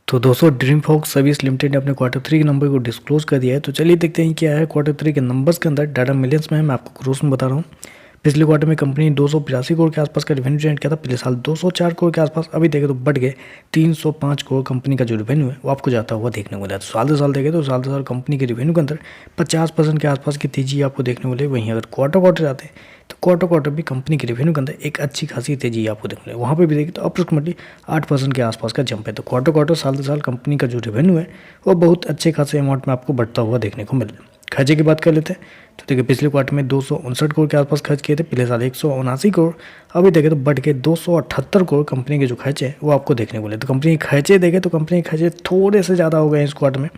तो दोस्तों dream fox service limited ने अपने क्वार्टर 3 के नंबर को डिस्क्लोज कर दिया है। तो चलिए देखते हैं क्या है क्वार्टर 3 के नंबर्स के अंदर। डाटा मिलियंस में है, मैं आपको क्रोस में बता रहा हूँ। पिछले क्वार्टर में कंपनी 282 करोड़ के आसपास का रेवेन्यू जनरेट किया था। पिछले साल 204 करोड़ के आसपास, अभी देखें तो बढ़ गए 305 करोड़ कंपनी का जो रेवेन्यू है वो आपको जाता हुआ देखने को मिला। तो साल दर साल देखें तो साल दर साल कंपनी के रेवेन्यू के अंदर 50% के आसपास की तेजी आपको देखने को मिले। वहीं अगर क्वार्टर जाते हैं तो क्वार्टर भी कंपनी के रेवेन्यू के अंदर एक अच्छी खासी तेजी आपको देखने को मिले। वहाँ पे भी देखें तो अप्रोक्सीमेटली 8% के आसपास का जंप है। तो क्वार्टर साल दर साल कंपनी का जो रेवेन्यू है वो बहुत अच्छे खासे अमाउंट में आपको बढ़ता हुआ देखने को मिल रहा है। खर्चे की बात कर लेते हैं तो देखिए पिछले क्वार्टर में 259 करोड़ के आसपास खर्च किए थे। पिछले साल 179 करोड़, अभी देखें तो बढ़ के 278 करोड़ कंपनी के जो खर्चे हैं वो आपको देखने को मिले। तो कंपनी के खर्चे देखें तो कंपनी के खर्चे थोड़े से ज़्यादा हो गए इस क्वार्टर में,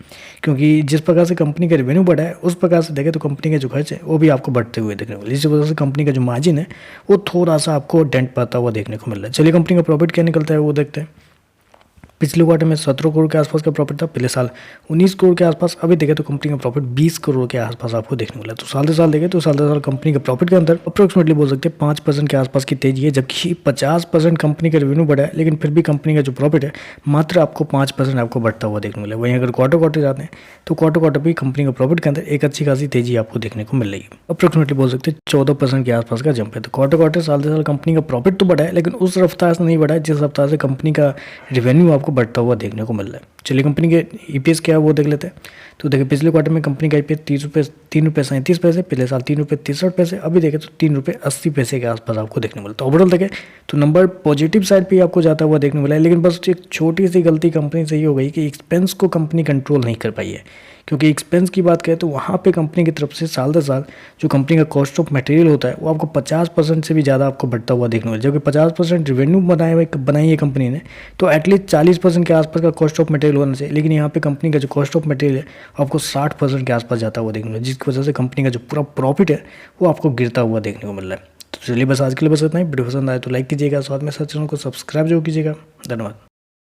क्योंकि जिस प्रकार से कंपनी का रेवेन्यू बढ़ा है उस प्रकार से देखें तो कंपनी के जो खर्चे हैं वो भी आपको बढ़ते हुए देखने को मिले। इसी वजह से कंपनी का जो मार्जिन है वो थोड़ा सा आपको डेंट पाता हुआ देखने को मिल रहा है। चलिए कंपनी का प्रॉफिट क्या निकलता है वो देखते हैं। पिछले क्वार्टर में 17 करोड़ के आसपास का प्रॉफिट था। पिछले साल 19 करोड़ के आसपास, अभी देखें तो कंपनी का प्रॉफिट 20 करोड़ के आसपास आपको देखने को मिला। तो साल दर साल देखें तो साल दर साल कंपनी के प्रॉफिट के अंदर अप्रोक्सीमेटली बोल सकते हैं 5% के आसपास की तेजी है, जबकि 50% कंपनी का रेवेन्यू बढ़ा है, लेकिन फिर भी कंपनी का जो प्रॉफिट है मात्र आपको 5% आपको बढ़ता हुआ देखने को मिला। वहीं अगर क्वार्टर जाते हैं तो क्वार्टर भी कंपनी का प्रॉफिट के अंदर एक अच्छी खासी तेजी आपको देखने को मिल रही है। अप्रोक्सीमेटली बोल सकते हैं 14% के आसपास का जंप है। तो क्वार्टर साल दर साल कंपनी का प्रॉफिट तो बढ़ा है, लेकिन उस रफ्तार से नहीं बढ़ा है जिस रफ्तार से कंपनी का रेवेन्यू आपको बढ़ता हुआ देखने को मिल रहा है। चलिए कंपनी के ईपीएस क्या है वो देख लेते हैं। तो देखिए पिछले क्वार्टर में कंपनी का ईपीएस 3 रुपये 37 पैसे, पिछले साल 3 रुपये 63 पैसे, अभी देखें तो 3 रुपये 80 पैसे के आसपास आपको देखने को मिला। तो ओवरऑल देखें तो नंबर पॉजिटिव साइड पे आपको जाता हुआ देखने को मिला है, लेकिन बस एक छोटी सी गलती कंपनी से ही हो गई कि एक्सपेंस को कंपनी कंट्रोल नहीं कर पाई है। क्योंकि एक्सपेंस की बात करें तो वहाँ पे कंपनी की तरफ से साल दर साल जो कंपनी का कॉस्ट ऑफ मटेरियल होता है वो आपको 50% से भी ज़्यादा आपको बढ़ता हुआ देखने को मिला। जबकि 50% रेवेन्यू बनाई है कंपनी ने, तो एटलीस्ट 40% के आसपास का कॉस्ट ऑफ मटेरियल होना चाहिए, लेकिन यहाँ पे कंपनी का जो कॉस्ट ऑफ मटेरियल है आपको 60% के आसपास जाता हुआ देखने को मिला, जिसकी वजह से कंपनी का जो पूरा प्रॉफिट है वो आपको गिरता हुआ देखने को मिल रहा है। तो चलिए बस आज के लिए बस इतना ही। वीडियो पसंद आए तो लाइक कीजिएगा, साथ में चैनल को सब्सक्राइब जरूर कीजिएगा। धन्यवाद।